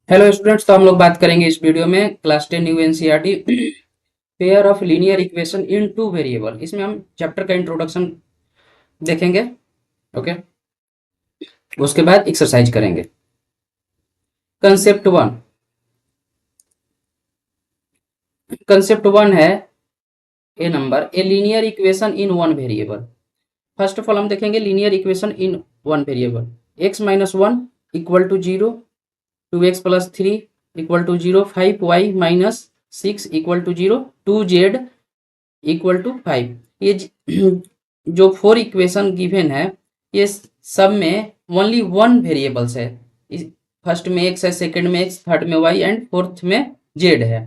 Hello students, तो हम लोग बात करेंगे इस वीडियो में class 10 new NCERT pair of linear equation in two variable. इसमें हम चैप्टर का इंट्रोडक्शन देखेंगे। ओके, उसके बाद एक्सरसाइज करेंगे। कंसेप्ट वन है A number A linear equation in one variable. First of all हम देखेंगे linear equation in one variable. X minus one equal to zero, 2x+3 equal to zero, 5y-6 equal to zero, 2z equal to 5। ये जो four equation given है, ये सब में only one variables है। First में एक्स है, सेकंड में एक्स, थर्ड में वाई एंड फोर्थ में जेड है।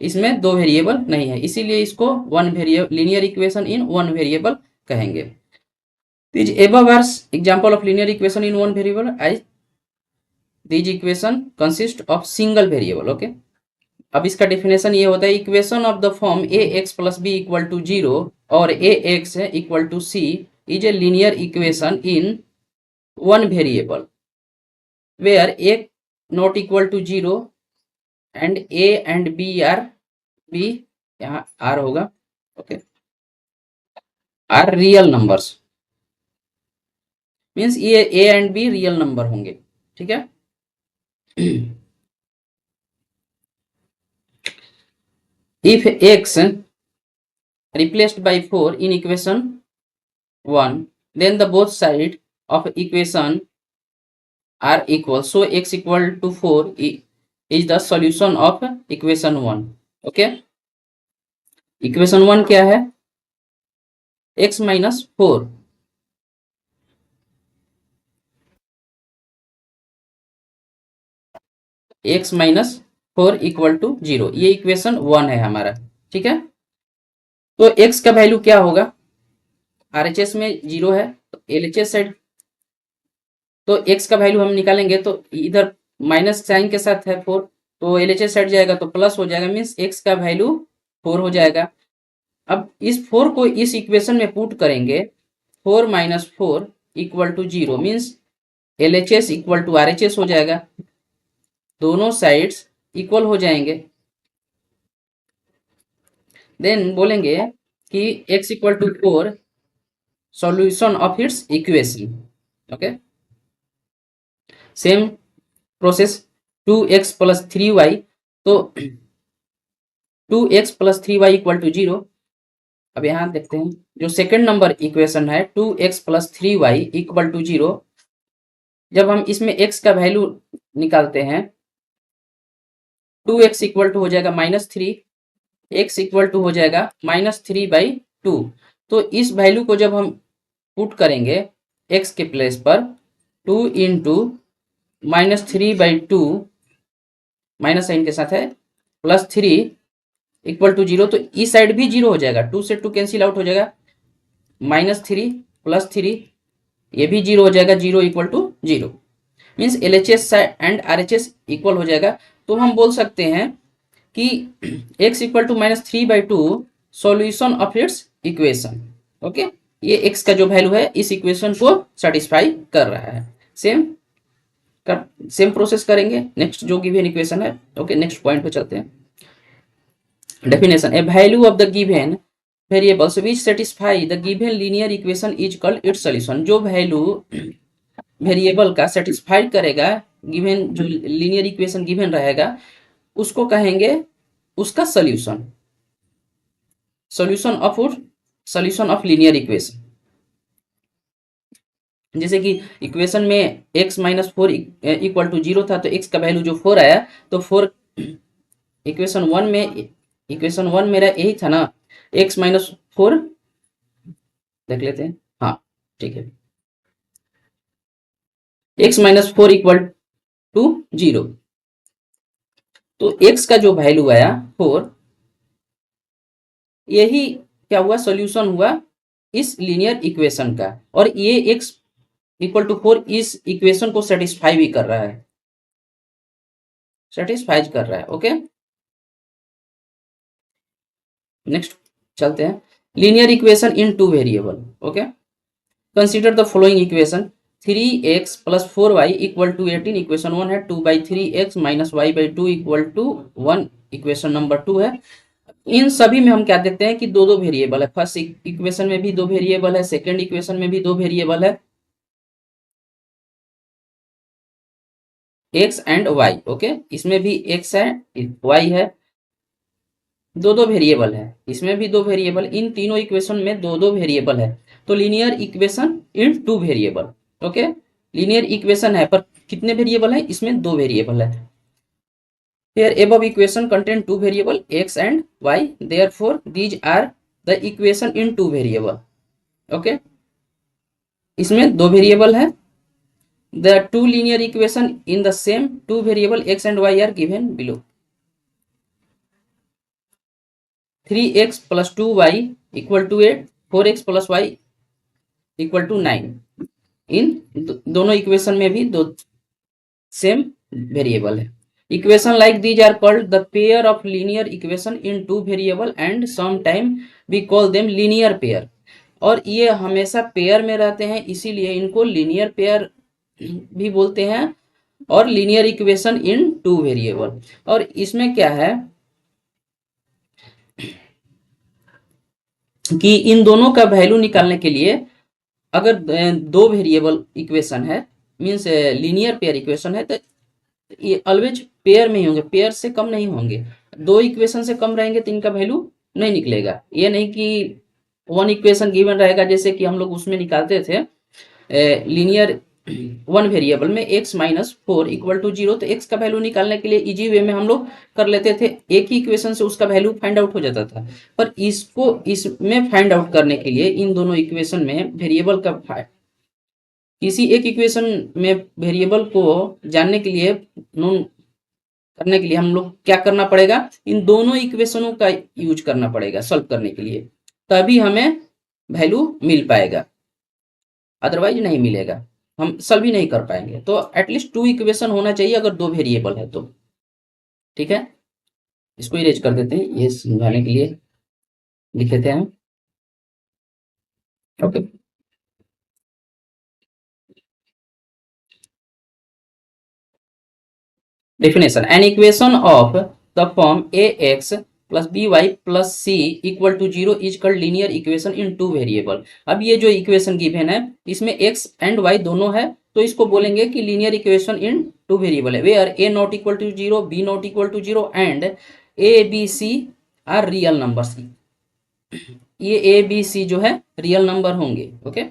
इसमें दो वेरिएबल नहीं है, इसीलिए इसको one variable linear equation in one variable कहेंगे। This above are example of linear equation in one variable. I this equation consist of single variable. Okay, अब इसका डेफिनेशन ये होता है, equation of the form A X plus B equal to zero और A X equal to C is a linear equation in one variable where A not equal to zero and A and B are, B यहाँ are होगा, okay, are real numbers. Means ये A and B real number होंगे। ठीक है। if x replaced by 4 in equation 1, then the both side of equation are equal, so x equal to 4 is the solution of equation 1. okay, equation 1 क्या है? x minus 4, x minus 4 equal to 0, ये equation 1 है हमारा। ठीक है, तो x का value क्या होगा? RHS में 0 है, तो LHS साइड, तो x का वैल्यू हम निकालेंगे तो इधर माइनस साइन के साथ है 4, तो LHS साइड जाएगा तो प्लस हो जाएगा, मीन्स x का वैल्यू 4 हो जाएगा। अब इस 4 को इस इक्वेशन में पुट करेंगे, 4 minus 4 equal to 0, means LHS equal to RHS हो जाएगा, दोनों साइड्स इक्वल हो जाएंगे। देन बोलेंगे कि x equal to 4 solution of its equation. Okay, same process 2x plus 3y, तो 2x plus 3y equal to 0। अब यहाँ देखते हैं जो सेकंड नंबर इक्वेशन है, 2x plus 3y equal to 0। जब हम इसमें x का वैल्यू निकालते हैं, 2x इक्वल टू हो जाएगा -3, x इक्वल टू हो जाएगा -3/2। तो इस वैल्यू को जब हम पुट करेंगे x के प्लेस पर, 2 इंटू -3/2 माइनस साइन के साथ है, प्लस 3 इक्वल टू 0, तो इस साइड भी 0 हो जाएगा, 2 से 2 कैंसिल आउट हो जाएगा, -3 प्लस 3 ये भी 0 हो जाएगा, 0 equal to 0, means LHS and RHS equal हो जाएगा। तो हम बोल सकते हैं कि x equal to -3/2 solution of its equation. Okay, ये x का जो वैल्यू है इस इक्वेशन को सेटिस्फाई कर रहा है। सेम प्रोसेस करेंगे नेक्स्ट जो गिवन इक्वेशन है। ओके, नेक्स्ट पॉइंट पे चलते हैं। Definition, A value of the given variables which satisfy the given linear equation is called its solution. जो वैल्यू वेरिएबल का सेटिस्फाई करेगा गिवन, जो लीनियर इक्वेशन गिवन रहेगा, उसको कहेंगे उसका solution, solution of linear equation. जैसे कि इक्वेशन में x माइनस 4 इक्वल टू 0 था, तो x का वैल्यू जो 4 आया, तो 4 इक्वेशन वन मेरा यही था ना, x माइनस 4 देख लेते हैं। हाँ ठीक है, x माइनस 4 इक्वल टू 0, तो x का जो वैल्यू आया 4, यही क्या हुआ, सॉल्यूशन हुआ इस लीनियर इक्वेशन का, और ये x इक्वल टू 4 इस इक्वेशन को सेटिस्फाई भी कर रहा है, सेटिस्फाई कर रहा है। ओके, नेक्स्ट चलते हैं, linear equation in two variable. Okay, consider the following equation, 3x plus 4y equal to 18 equation 1 है। 2/3x minus y by 2 equal to 1 equation number 2 है। इन सभी में हम क्या देखते हैं कि दो दो वेरिएबल है। फर्स्ट इक्वेशन में भी दो वेरिएबल है, सेकेंड इक्वेशन में भी दो वेरिएबल है, x एंड y। ओके, इसमें भी x है, y है, दो दो वेरिएबल है, इसमें भी दो वेरिएबल, इन तीनों इक्वेशन में दो दो वेरिएबल है। तो linear equation in two variable. Okay, linear equation है पर कितने वेरिएबल है, इसमें दो वेरिएबल है। Here above equation contain two variable x and y. Therefore, these are the equation in two variable. Okay. इसमें दो वेरिएबल है। The two linear equation in the same two variable x and y are given below. 3x plus 2y equal to 8, 4x plus y equal to 9. इन दोनों equation में भी दो same variable है। Equation like these are called the pair of linear equation in two variable and some time we call them linear pair. और ये हमेशा pair में रहते हैं, इसीलिए इनको लीनियर पेयर भी बोलते हैं और linear equation in two variable. और इसमें क्या है कि इन दोनों का वैल्यू निकालने के लिए अगर दो वेरिएबल इक्वेशन है, मीन्स लीनियर पेयर इक्वेशन है, तो ये ऑलवेज पेयर में ही होंगे, पेयर से कम नहीं होंगे। दो इक्वेशन से कम रहेंगे तो इनका वैल्यू नहीं निकलेगा। ये नहीं कि वन इक्वेशन गिवन रहेगा, जैसे कि हम लोग उसमें निकालते थे लीनियर वन वेरिएबल में x माइनस 4 इक्वल टू 0, तो x का वैल्यू निकालने के लिए इजी वे में हम लोग कर लेते थे, एक ही इक्वेशन से उसका वैल्यू फाइंड आउट हो जाता था। पर इसको इसमें फाइंड आउट करने के लिए इन दोनों इक्वेशन में वेरिएबल का किसी एक इक्वेशन में वेरिएबल को जानने के लिए, नोन करने के लिए हम लोग क्या करना पड़ेगा, इन दोनों इक्वेशनों का यूज करना पड़ेगा सॉल्व करने के लिए, तभी हमें वैल्यू मिल पाएगा, अदरवाइज नहीं मिलेगा, हम सॉल्व ही नहीं कर पाएंगे। तो एटलीस्ट टू इक्वेशन होना चाहिए अगर दो वेरिएबल है तो। ठीक है, इसको इरेज कर देते हैं, ये समझाने के लिए लिखे थे हम। Okay, definition, an equation of the form ax plus by plus c equal to 0 is called linear equation in two variable। अब ये जो इक्वेशन गिवन है इसमें x एंड y दोनों है, तो इसको बोलेंगे कि linear equation in two variable है, where a not equal to 0, b not equal to 0 and a b c are real numbers. ये a b c जो है रियल नंबर होंगे। ओके,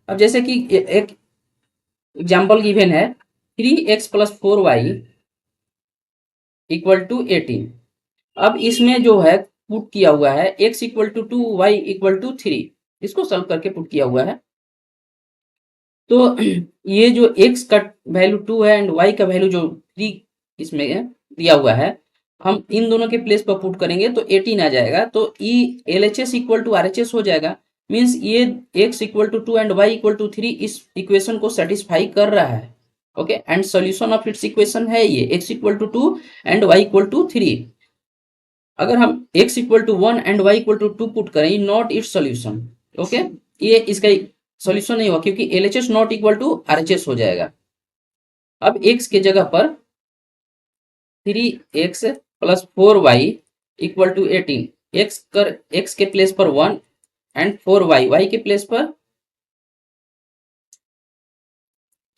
अब जैसे कि एक एग्जाम्पल गिवन है 3x plus 4y equal to 18। अब इसमें जो है पुट किया हुआ है x equal to 2, y equal to 3, इसको सॉल्व करके पुट किया हुआ है। तो ये जो x का वैल्यू 2 है एंड y का वैल्यू जो 3 इसमें दिया हुआ है, हम इन दोनों के प्लेस पर पुट करेंगे तो 18 आ जाएगा। तो ई LHS इक्वल टू RHS हो जाएगा, मीन्स ये x equal to 2 and y equal to 3 इस इक्वेशन को सेटिस्फाई कर रहा है। Okay, and solution of its equation है ये x equal to 2 and y equal to 3। अगर हम x equal to 1 and y equal to 2 put करें, नॉट इट्स सॉल्यूशन। ओके, ये इसका सॉल्यूशन नहीं हुआ क्योंकि LHS not equal to RHS हो जाएगा। अब x के जगह पर 3x plus 4y equal to 18, x के प्लेस पर 1 एंड 4y, y के प्लेस पर,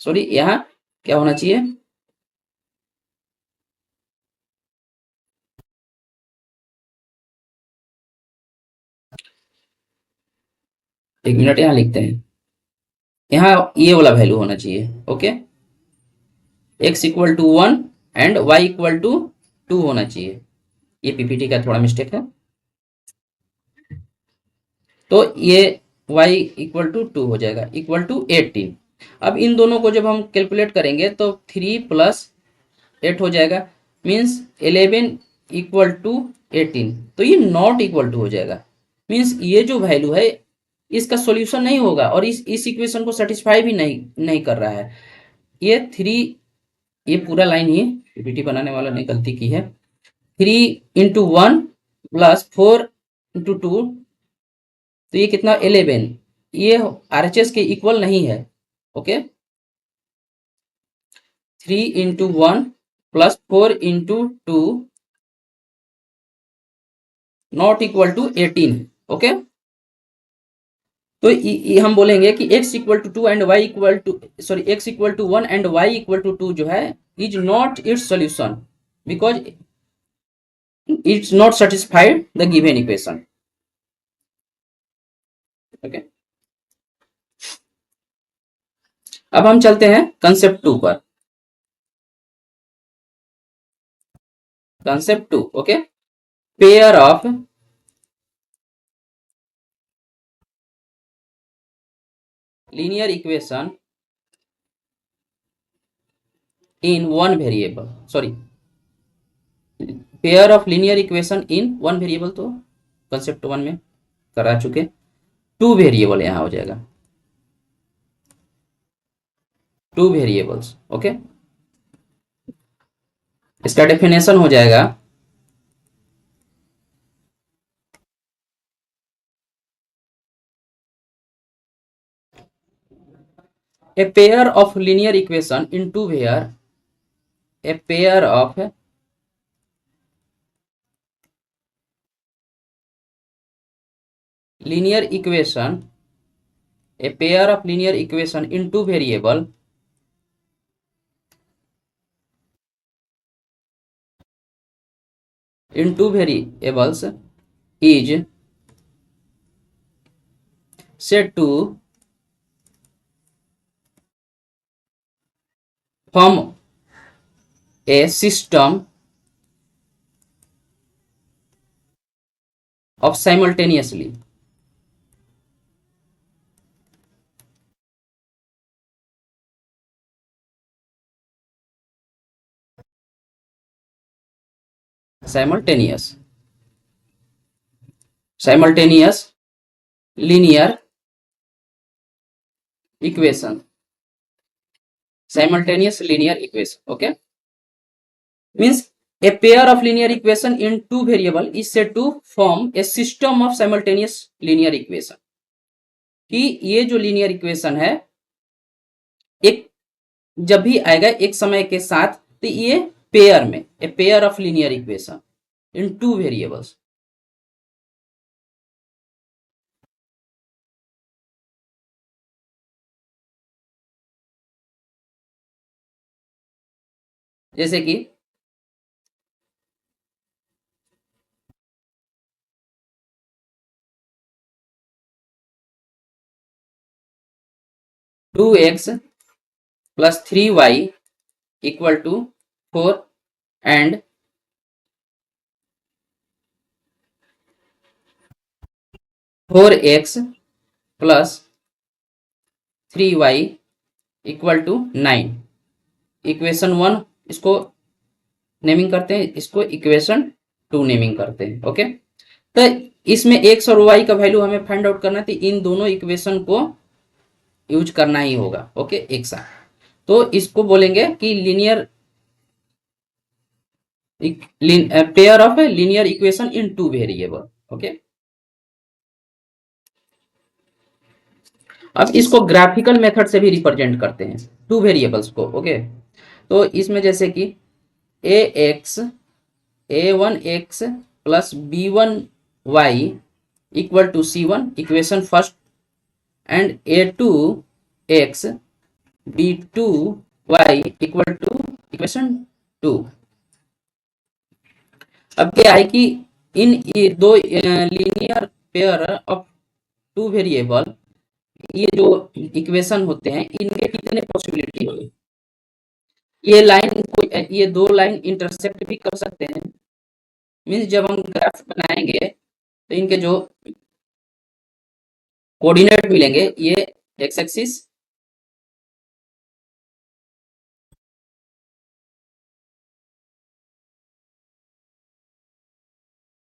सॉरी यहाँ क्या होना चाहिए, एक मिनट यहाँ लिखते हैं, यहाँ ये वाला वैल्यू होना चाहिए। Okay, x equal to 1 and y equal to 2 होना चाहिए, ये पीपीटी का थोड़ा मिस्टेक है। तो ये y इक्वल टू 2 हो जाएगा, इक्वल टू 18। अब इन दोनों को जब हम कैलकुलेट करेंगे तो 3 प्लस 8 हो जाएगा, मीन्स 11 इक्वल टू 18। तो ये नॉट इक्वल टू हो जाएगा, मीन्स ये जो वैल्यू है इसका सॉल्यूशन नहीं होगा और इस इक्वेशन को सेटिस्फाई भी नहीं कर रहा है। ये 3, ये पूरा लाइन ही पीपीटी बनाने वाला ने गलती की है, 3 इंटू 1 प्लस 4 इंटू 2, तो ये कितना 11, ये RHS के इक्वल नहीं है, okay, 3 into 1 plus 4 into 2 not equal to 18। Okay, तो हम बोलेंगे कि x equal to 2 and y equal to sorry x equal to 1 and y equal to 2 जो है is not its solution because its not satisfied the given equation. Okay, अब हम चलते हैं कंसेप्ट 2 पर। Concept 2, okay, pair of linear equation in one variable, sorry, pair of linear equation in one variable तो concept 1 में करा चुके, 2 variable यहां हो जाएगा, 2 वेरिएबल्स। ओके, इसका डेफिनेशन हो जाएगा a pair of linear equation into where a pair of linear equation a pair of linear equation into variable into variables is said to form a system of simultaneously simultaneous linear equation, simultaneous linear equation। okay, means a pair of linear equation in two variable is said to form a system of simultaneous linear equation। कि ये जो linear equation है एक जब भी आएगा एक समय के साथ तो ये पेयर में a pair of linear equation in two variables. जैसे कि 2x plus 3y equal to 4 and 4x plus 3y equal to 9। Equation 1 इसको नेमिंग करते हैं, इसको इक्वेशन 2 नेमिंग करते हैं। ओके, तो इसमें x और y का वैल्यू हमें फाइंड आउट करना थी, इन दोनों इक्वेशन को यूज करना ही होगा। ओके, एक साथ तो इसको बोलेंगे कि linear pair of linear equation in two variable. Okay, अब इसको ग्राफिकल मेथड से भी रिप्रेजेंट करते हैं टू वेरिएबल्स को। ओके, तो इसमें जैसे कि a1x plus b1y equal to c1 equation first and a2x b2y equal to equation 2। अब क्या है कि इन दो linear pair of two variable ये जो इक्वेशन होते हैं इनके कितने पॉसिबिलिटी होगी, ये लाइन को ये दो लाइन इंटरसेक्ट भी कर सकते हैं। मीन्स जब हम ग्राफ बनाएंगे तो इनके जो कोऑर्डिनेट मिलेंगे ये एक्स एक्सिस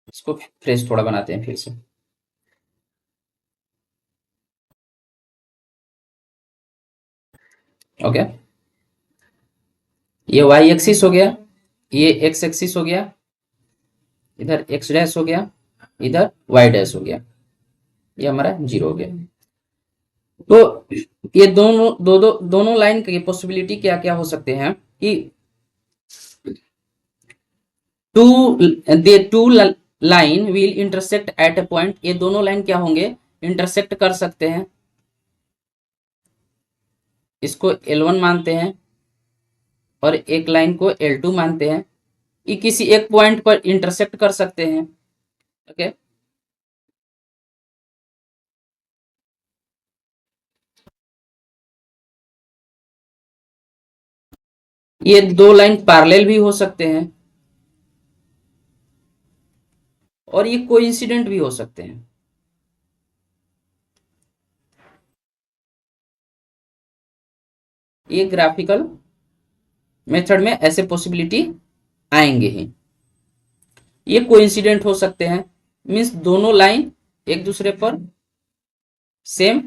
इसको फ्रेश थोड़ा बनाते हैं फिर से। ओके, ये y एक्सिस हो गया, ये x एक्सिस हो गया, इधर x डैश हो गया, इधर y डैश हो गया, ये हमारा 0 हो गया। तो ये दोनों लाइन की पॉसिबिलिटी क्या क्या हो सकते हैं कि two line will intersect at a point, ये दोनों लाइन क्या होंगे, इंटरसेक्ट कर सकते हैं, इसको L1 मानते हैं और एक लाइन को L2 मानते हैं, ये किसी एक पॉइंट पर इंटरसेक्ट कर सकते हैं। ओके, ये दो लाइन पैरेलल भी हो सकते हैं और ये कोइंसिडेंट भी हो सकते हैं। ये ग्राफिकल मेथड में ऐसे पॉसिबिलिटी आएंगे ही। ये कोइंसिडेंट हो सकते हैं, मीन्स दोनों लाइन एक दूसरे पर सेम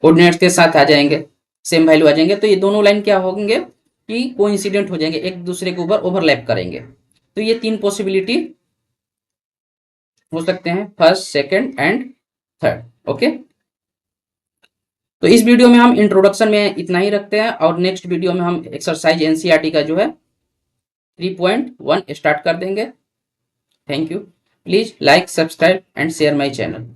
कोऑर्डिनेट्स के साथ आ जाएंगे, सेम वैल्यू आ जाएंगे, तो ये दोनों लाइन क्या होंगे कि कोइंसिडेंट हो जाएंगे, एक दूसरे के ऊपर ओवरलैप करेंगे। तो ये तीन पॉसिबिलिटी हो सकते हैं, first, second and third. Okay, तो इस वीडियो में हम इंट्रोडक्शन में इतना ही रखते हैं और नेक्स्ट वीडियो में हम एक्सरसाइज एनसीईआरटी का जो है 3.1 स्टार्ट कर देंगे। Thank you, please like, subscribe and share my channel.